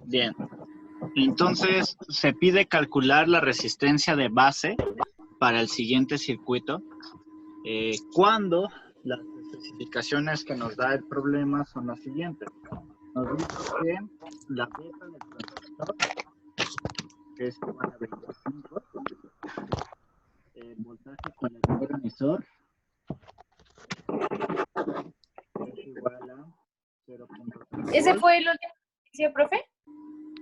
Bien. Entonces, se pide calcular la resistencia de base para el siguiente circuito, cuando las especificaciones que nos da el problema son las siguientes. Nos dice que la beta del transistor es igual a 25, el voltaje colector emisor es igual a 0.3 ¿Ese volts. fue el último ejercicio, profe?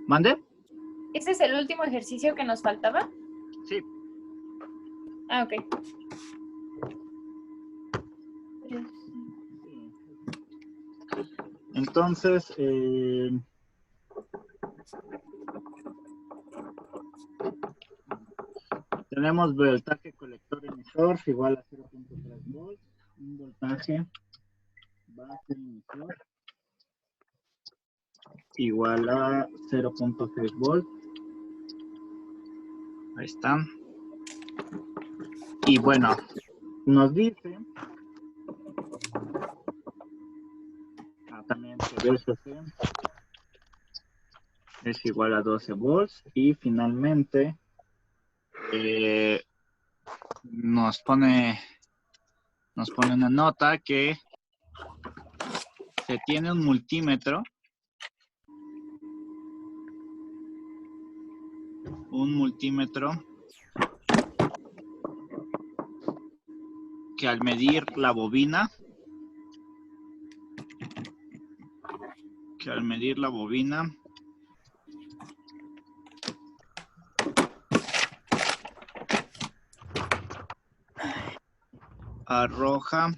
¿Mande? ¿Ese es el último ejercicio que nos faltaba? Sí. Ah, ok. Entonces, tenemos voltaje colector emisor igual a 0.3 volts, un voltaje base emisor igual a 0.6 volts. Ahí está. Y bueno, nos dice también que VSC es igual a 12 volts y finalmente nos pone una nota que se tiene un multímetro que al medir la bobina arroja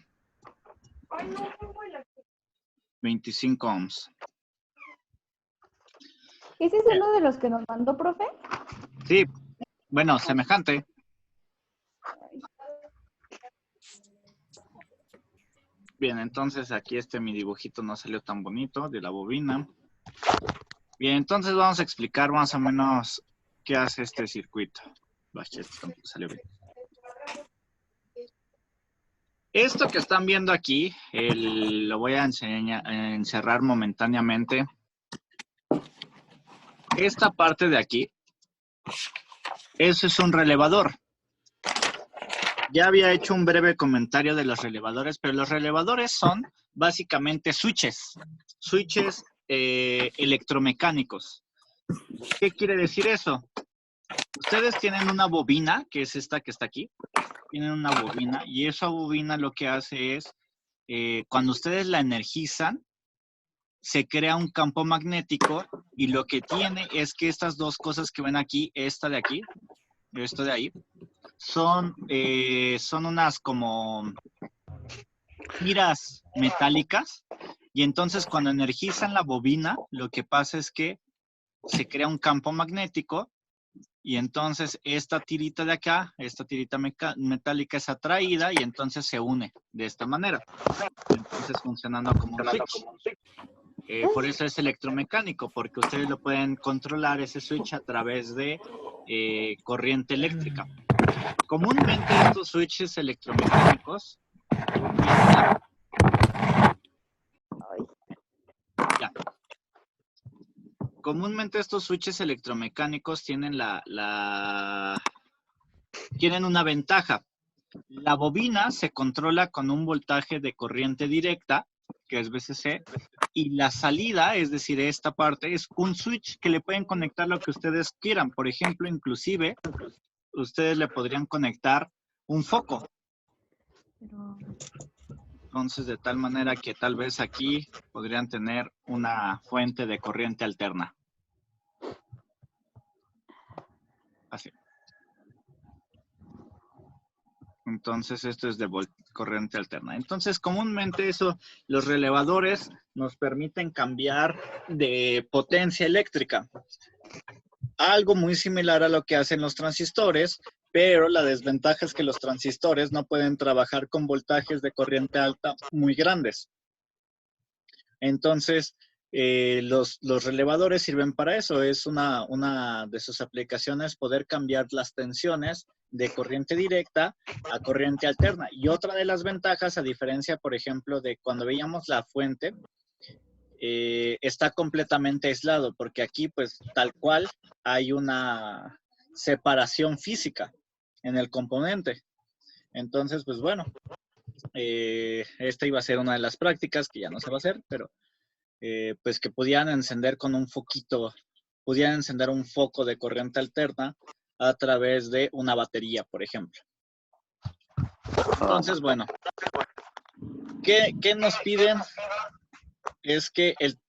25 ohms. ¿Ese es uno de los que nos mandó, profe? Sí, bueno, semejante. Bien, entonces aquí mi dibujito no salió tan bonito de la bobina. Bien, entonces vamos a explicar más o menos qué hace este circuito. Esto tampoco salió bien. Esto que están viendo aquí, lo voy a encerrar momentáneamente. Esta parte de aquí, eso es un relevador. Ya había hecho un breve comentario de los relevadores, pero los relevadores son básicamente switches electromecánicos. ¿Qué quiere decir eso? Ustedes tienen una bobina, que es esta que está aquí. Tienen una bobina y esa bobina lo que hace es, cuando ustedes la energizan, se crea un campo magnético y lo que tiene es que estas dos cosas que ven aquí, esta de aquí, esto de ahí, son unas como tiras metálicas y entonces cuando energizan la bobina, lo que pasa es que se crea un campo magnético y entonces esta tirita de acá, esta tirita metálica es atraída y entonces se une de esta manera. Entonces funcionando como un switch. Por eso es electromecánico, porque ustedes lo pueden controlar ese switch a través de corriente eléctrica. Comúnmente estos switches electromecánicos tienen tienen una ventaja. La bobina se controla con un voltaje de corriente directa, que es VCC, y la salida, es decir, esta parte, es un switch que le pueden conectar lo que ustedes quieran. Por ejemplo, inclusive, ustedes le podrían conectar un foco. Entonces, de tal manera que tal vez aquí podrían tener una fuente de corriente alterna. Así. Entonces, esto es de corriente alterna. Entonces, comúnmente los relevadores nos permiten cambiar de potencia eléctrica. Algo muy similar a lo que hacen los transistores, pero la desventaja es que los transistores no pueden trabajar con voltajes de corriente alta muy grandes. Entonces, los relevadores sirven para eso. Es una de sus aplicaciones poder cambiar las tensiones de corriente directa a corriente alterna. Y otra de las ventajas, a diferencia, por ejemplo, de cuando veíamos la fuente, está completamente aislado, porque aquí pues tal cual hay una separación física en el componente. Entonces, pues bueno, esta iba a ser una de las prácticas que ya no se va a hacer, pero pues que pudieran encender con un foquito, pudieran encender un foco de corriente alterna a través de una batería, por ejemplo. Entonces, bueno, ¿qué nos piden? Es que el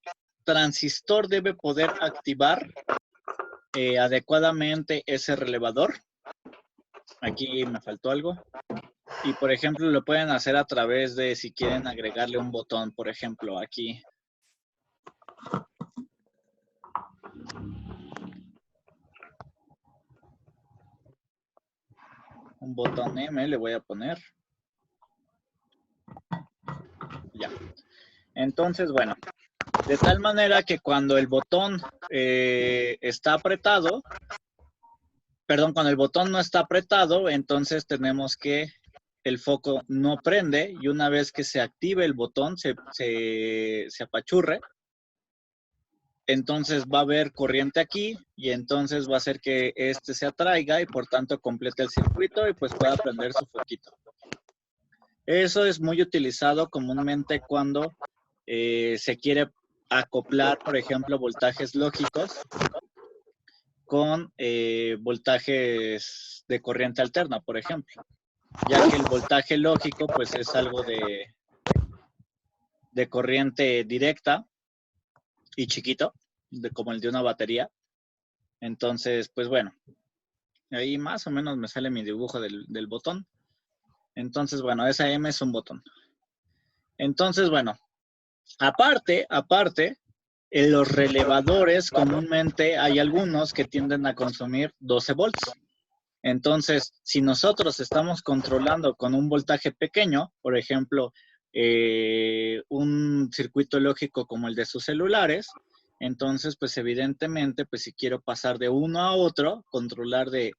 transistor debe poder activar adecuadamente ese relevador. Aquí me faltó algo. Y, por ejemplo, lo pueden hacer a través de, si quieren agregarle un botón, por ejemplo, aquí. Un botón M le voy a poner. Ya. Entonces, bueno, de tal manera que cuando el botón está apretado, perdón, cuando el botón no está apretado, entonces tenemos que el foco no prende y una vez que se active el botón, se apachurre, entonces va a haber corriente aquí y entonces va a hacer que este se atraiga y por tanto complete el circuito y pues pueda prender su foquito. Eso es muy utilizado comúnmente cuando se quiere acoplar, por ejemplo, voltajes lógicos con voltajes de corriente alterna, por ejemplo. Ya que el voltaje lógico, pues es algo de corriente directa y chiquito, como el de una batería. Entonces, pues bueno, ahí más o menos me sale mi dibujo del botón. Entonces, bueno, esa M es un botón. Entonces, bueno, aparte, en los relevadores comúnmente hay algunos que tienden a consumir 12 volts. Entonces, si nosotros estamos controlando con un voltaje pequeño, por ejemplo, un circuito lógico como el de sus celulares, entonces, pues evidentemente, pues si quiero pasar de uno a otro, controlar de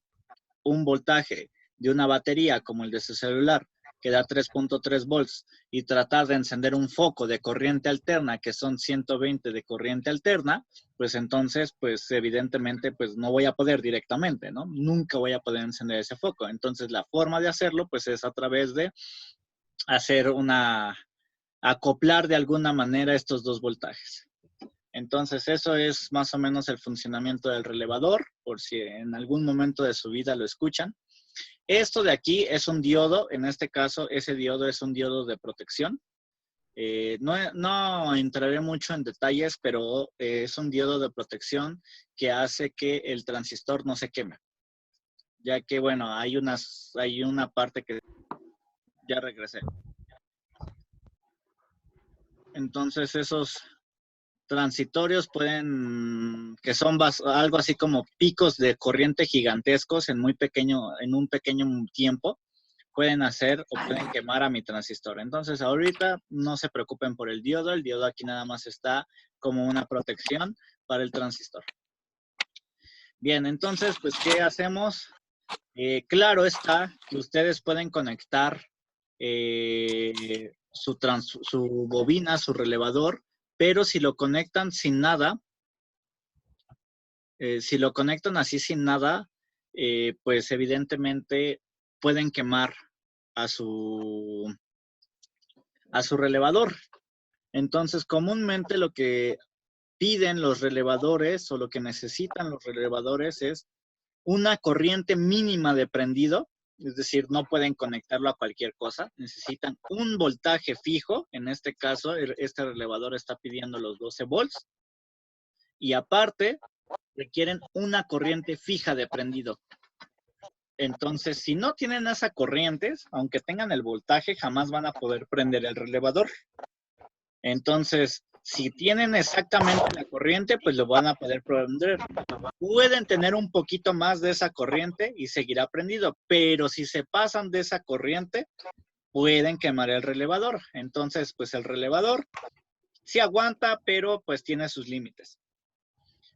un voltaje de una batería como el de su celular, que da 3.3 volts, y tratar de encender un foco de corriente alterna, que son 120 de corriente alterna, pues entonces, pues evidentemente, pues no voy a poder directamente, ¿no? Nunca voy a poder encender ese foco. Entonces, la forma de hacerlo, pues es a través de hacer acoplar de alguna manera estos dos voltajes. Entonces, eso es más o menos el funcionamiento del relevador, por si en algún momento de su vida lo escuchan. Esto de aquí es un diodo, en este caso ese diodo es un diodo de protección. No entraré mucho en detalles, pero es un diodo de protección que hace que el transistor no se queme. Ya que, bueno, hay una parte que ya regresé. Entonces, esos transitorios que son algo así como picos de corriente gigantescos en un pequeño tiempo, pueden hacer o pueden quemar a mi transistor. Entonces, ahorita no se preocupen por el diodo aquí nada más está como una protección para el transistor. Bien, entonces, pues, ¿qué hacemos? Claro está que ustedes pueden conectar su bobina, su relevador, pero si lo conectan sin nada, si lo conectan así sin nada, pues evidentemente pueden quemar a su relevador. Entonces, comúnmente lo que piden los relevadores o lo que necesitan los relevadores es una corriente mínima de prendido, es decir, no pueden conectarlo a cualquier cosa, necesitan un voltaje fijo, en este caso, este relevador está pidiendo los 12 volts, y aparte, requieren una corriente fija de prendido. Entonces, si no tienen esa corriente, aunque tengan el voltaje, jamás van a poder prender el relevador. Entonces, si tienen exactamente la corriente, pues lo van a poder prender. Pueden tener un poquito más de esa corriente y seguirá prendido, pero si se pasan de esa corriente, pueden quemar el relevador. Entonces, pues el relevador sí aguanta, pero pues tiene sus límites.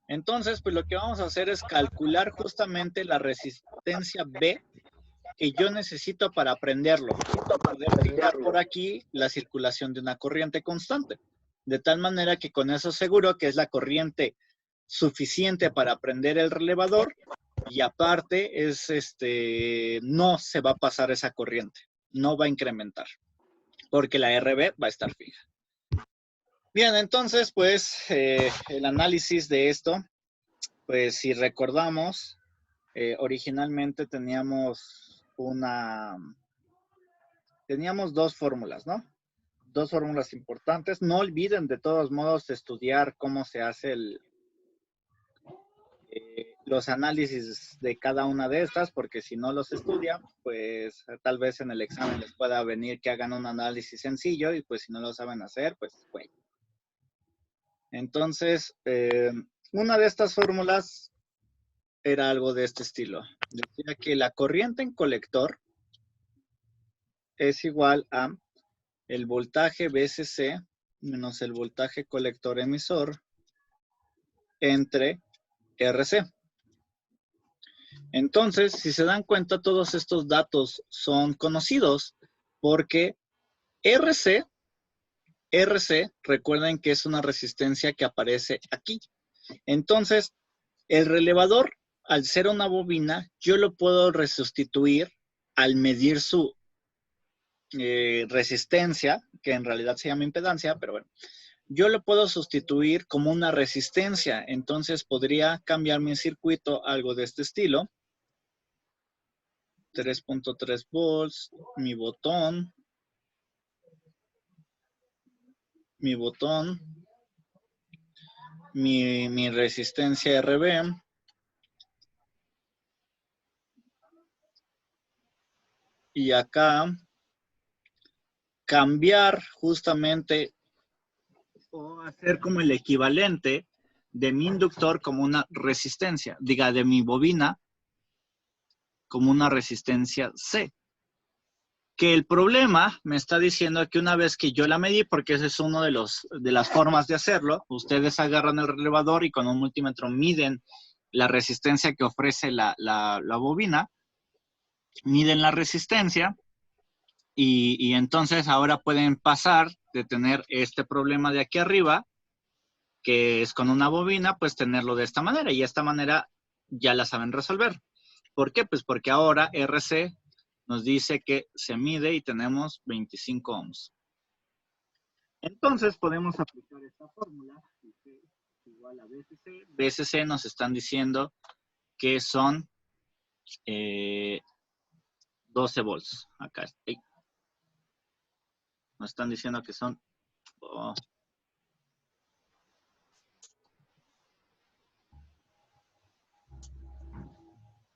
Entonces, pues lo que vamos a hacer es calcular justamente la resistencia B que yo necesito para prenderlo, para poder fijar por aquí la circulación de una corriente constante. De tal manera que con eso seguro que es la corriente suficiente para prender el relevador y aparte es no se va a pasar esa corriente, no va a incrementar, porque la RB va a estar fija. Bien, entonces, pues, el análisis de esto, pues, si recordamos, originalmente teníamos dos fórmulas, ¿no? Dos fórmulas importantes. No olviden, de todos modos, estudiar cómo se hace los análisis de cada una de estas, porque si no los estudian, pues tal vez en el examen les pueda venir que hagan un análisis sencillo y pues si no lo saben hacer, pues bueno. Entonces, una de estas fórmulas era algo de este estilo. Decía que la corriente en colector es igual a el voltaje VCC menos el voltaje colector emisor entre RC. Entonces, si se dan cuenta, todos estos datos son conocidos porque RC, recuerden que es una resistencia que aparece aquí. Entonces, el relevador, al ser una bobina, yo lo puedo resustituir al medir su resistencia, que en realidad se llama impedancia, pero bueno, yo lo puedo sustituir como una resistencia. Entonces, podría cambiar mi circuito algo de este estilo. 3.3 volts, mi botón, mi resistencia RB, y acá cambiar justamente o hacer como el equivalente de mi inductor como una resistencia, diga, de mi bobina como una resistencia C. Que el problema me está diciendo que una vez que yo la medí, porque ese es uno de las formas de hacerlo, ustedes agarran el relevador y con un multímetro miden la resistencia que ofrece la bobina, miden la resistencia y entonces ahora pueden pasar de tener este problema de aquí arriba, que es con una bobina, pues tenerlo de esta manera y de esta manera ya la saben resolver. ¿Por qué? Pues porque ahora RC nos dice que se mide y tenemos 25 ohms. Entonces podemos aplicar esta fórmula, que es igual a BCC. BCC nos están diciendo que son 12 volts. Acá está. Nos están diciendo que son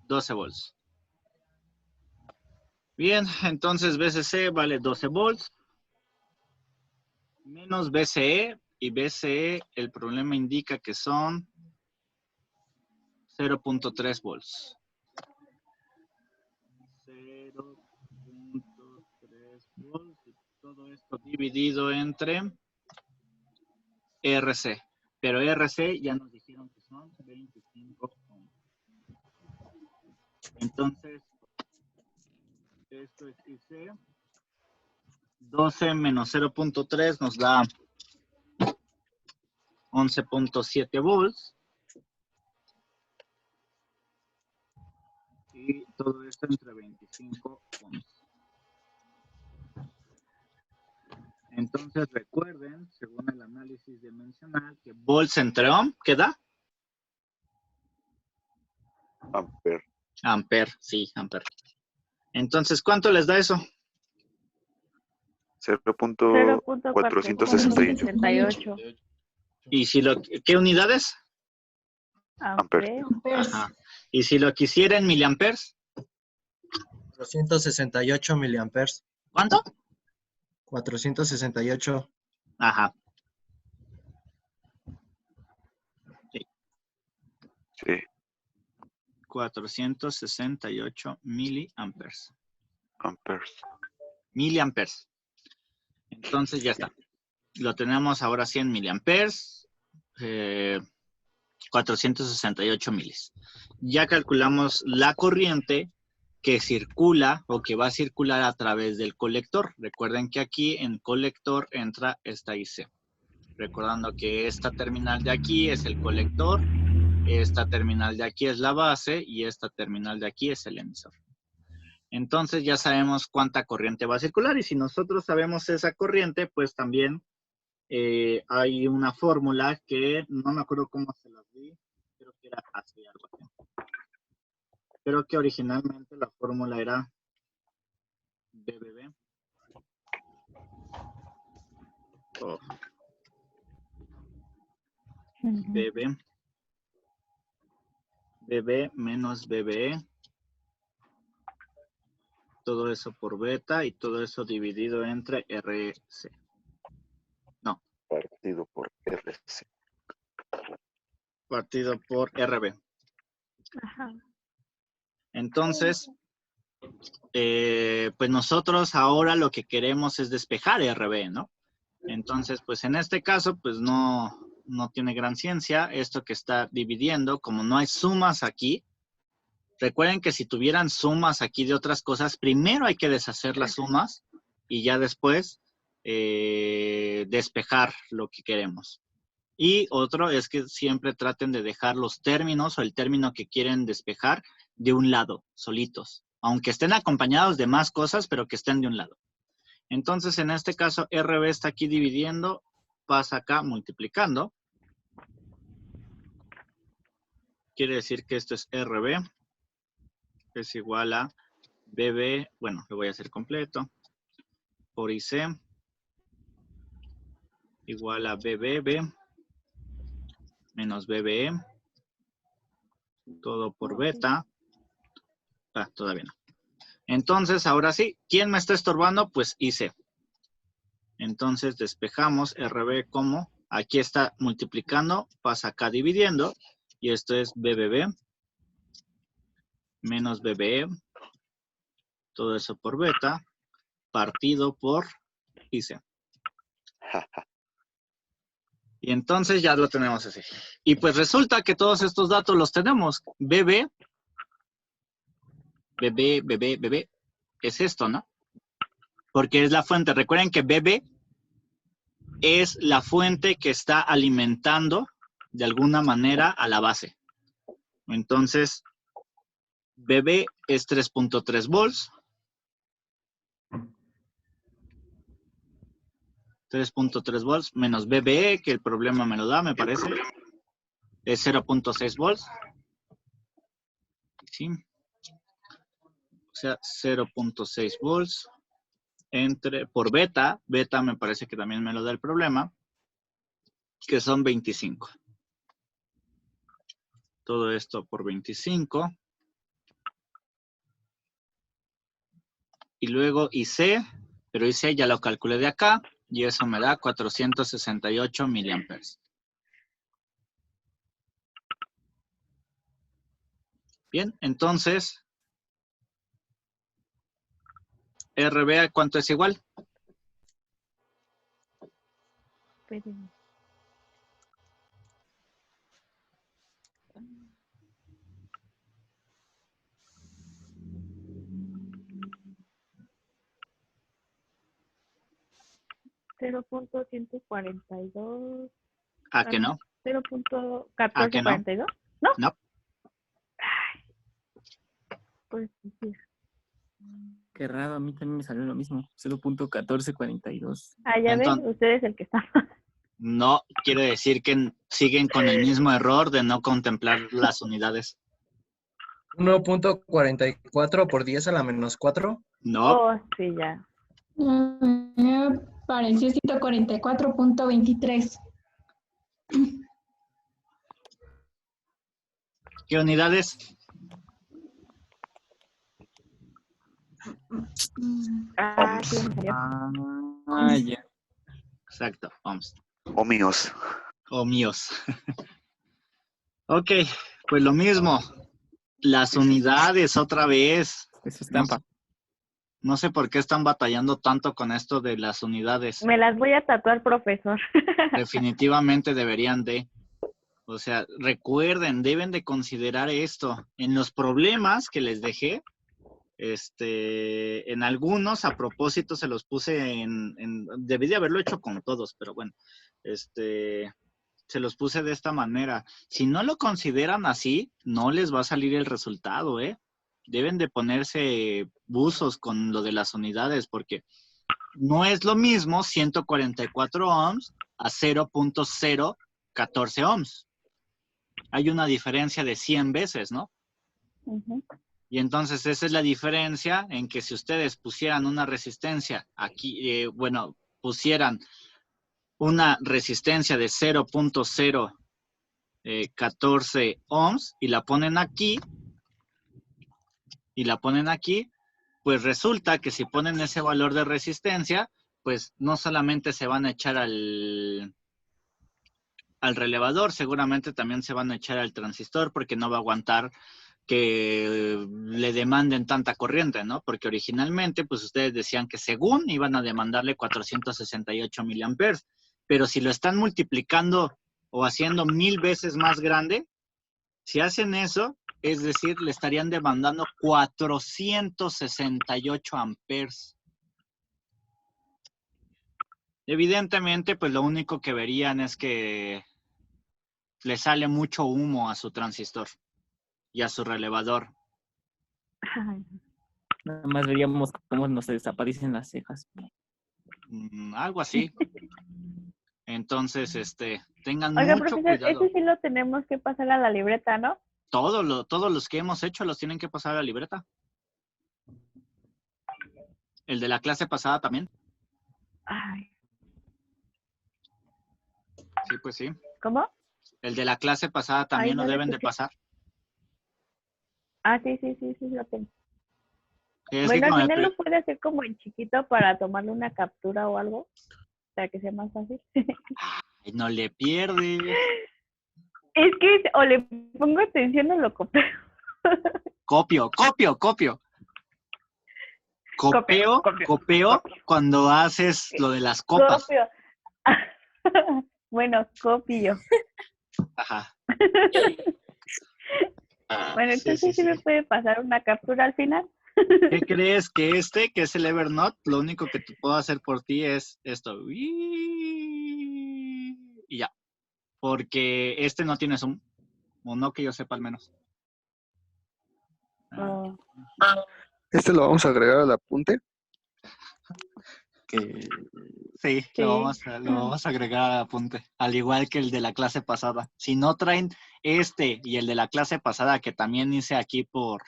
12 volts. Bien, entonces BCC vale 12 volts. Menos BCE, y BCE el problema indica que son 0.3 volts. 0.3 volts y todo esto dividido entre RC. Pero RC ya nos dijeron que son 25 ohms. Entonces, esto es IC. 12 menos 0.3 nos da 11.7 volts. Y todo esto entre 25 ohms. Entonces recuerden, según el análisis dimensional, que volts entre ohm, ¿qué da? Amper. Amper, sí, amper. Entonces, ¿cuánto les da eso? 0.468. ¿Y si qué unidades? Amper. Ajá. ¿Y si lo quisiera en miliamperes? 468 miliamperes. ¿Cuánto? 468. Ajá. Sí. 468 miliamperes. Amperes. Miliamperes. Entonces ya está. Lo tenemos ahora 100 miliamperes. 468 milis. Ya calculamos la corriente que circula o que va a circular a través del colector. Recuerden que aquí en colector entra esta IC. Recordando que esta terminal de aquí es el colector, esta terminal de aquí es la base y esta terminal de aquí es el emisor. Entonces ya sabemos cuánta corriente va a circular y si nosotros sabemos esa corriente, pues también hay una fórmula que no me acuerdo cómo se las di, creo que era así, algo así. Creo que originalmente la fórmula era BBB. Oh. BB menos BBE. Todo eso por beta y todo eso dividido entre RC. No. Partido por RC. Partido por RB. Ajá. Entonces, pues nosotros ahora lo que queremos es despejar RB, ¿no? Entonces, pues en este caso, pues no tiene gran ciencia. Esto que está dividiendo, como no hay sumas aquí, recuerden que si tuvieran sumas aquí de otras cosas, primero hay que deshacer las sumas y ya después despejar lo que queremos. Y otro es que siempre traten de dejar los términos o el término que quieren despejar de un lado, solitos. Aunque estén acompañados de más cosas, pero que estén de un lado. Entonces, en este caso, RB está aquí dividiendo, pasa acá multiplicando. Quiere decir que esto es RB, que es igual a BB, bueno, lo voy a hacer completo, por IC, igual a BBB, menos BBE, todo por beta. Todavía no. Entonces, ahora sí, ¿quién me está estorbando? Pues IC. Entonces, despejamos RB como, aquí está multiplicando, pasa acá dividiendo, y esto es BBB, menos BBE, todo eso por beta, partido por IC. Y entonces ya lo tenemos así. Y pues resulta que todos estos datos los tenemos. BB, es esto, ¿no? Porque es la fuente. Recuerden que BB es la fuente que está alimentando de alguna manera a la base. Entonces, BB es 3.3 volts. 3.3 volts menos BBE, que el problema me lo da, me parece. Es 0.6 volts. ¿Sí? O sea, 0.6 volts por beta. Beta me parece que también me lo da el problema. Que son 25. Todo esto por 25. Y luego IC, pero IC ya lo calculé de acá. Y eso me da 468 miliamperes. Bien, entonces, RB, ¿a cuánto es igual? Espérenme. $0.142. ¿A que no? ¿A que no? $0.1442. ¿No? No. Pues sí. Qué raro, a mí también me salió lo mismo. 0.1442. Ah, ya ven, Entonces, usted es el que está. no quiere decir que siguen con el mismo error de no contemplar las unidades. 1.44 por 10 a la menos 4. No, Oh, sí, ya. Me pareció 144.23. ¿qué unidades? Ah, sí, me salió. Ya. Exacto, ohms. Ohmios. O míos. Ok, pues lo mismo. Las unidades otra vez. Eso es trampa. No sé por qué están batallando tanto con esto de las unidades. Me las voy a tatuar, profesor. Definitivamente deberían de. O sea, recuerden, deben de considerar esto. En los problemas que les dejé, En algunos, a propósito, se los puse debí de haberlo hecho con todos, pero bueno, se los puse de esta manera. Si no lo consideran así, no les va a salir el resultado, ¿eh? Deben de ponerse buzos con lo de las unidades, porque no es lo mismo 144 ohms a 0.014 ohms. Hay una diferencia de 100 veces, ¿no? Ujú. Y entonces esa es la diferencia en que si ustedes pusieran una resistencia aquí, pusieran una resistencia de 0.014 ohms y la ponen aquí, pues resulta que si ponen ese valor de resistencia, pues no solamente se van a echar al relevador, seguramente también se van a echar al transistor porque no va a aguantar que le demanden tanta corriente, ¿no? Porque originalmente, pues ustedes decían que según iban a demandarle 468 miliamperes, pero si lo están multiplicando o haciendo 1000 veces más grande, si hacen eso, es decir, le estarían demandando 468 amperes. Evidentemente, pues lo único que verían es que le sale mucho humo a su transistor y a su relevador. Ay, Nada más veríamos cómo nos desaparecen las cejas. Algo así. Entonces, tengan Oiga, mucho profesor, cuidado. ese sí lo tenemos que pasar a la libreta, ¿no? Todos los que hemos hecho los tienen que pasar a la libreta. El de la clase pasada también. Ay, Sí, pues sí. ¿cómo? El de la clase pasada también no lo lo deben de escuché. pasar. Ah, sí, lo tengo. Es que Bueno, al como final lo puede hacer como en chiquito para tomarle una captura o algo, para que sea más fácil. Ay, no le pierde. Es que o le pongo atención o lo copio. Copio. Copio cuando haces lo de las copas. Copio. Bueno, copio. Ajá. Bueno, entonces sí me puede pasar una captura al final. ¿Qué crees? Que es el Evernote, lo único que te puedo hacer por ti es esto. Y ya. Porque no tiene zoom. O no que yo sepa al menos. Oh. ¿Este lo vamos a agregar al apunte? Sí, Sí. lo vamos a agregar al apunte. Al igual que el de la clase pasada. Si no traen y el de la clase pasada que también hice aquí por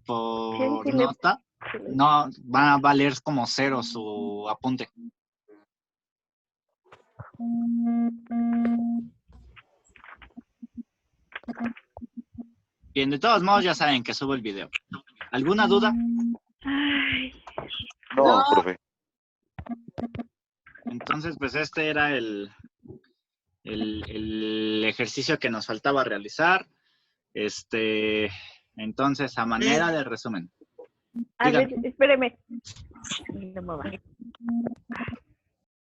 Sí, nota, no va a valer como 0 su apunte. Bien, de todos modos ya saben que subo el video. ¿Alguna duda? Ay, No, profe. Entonces, pues este era el ejercicio que nos faltaba realizar. Entonces, a manera de resumen. a ver, Dígame. espéreme. No me va.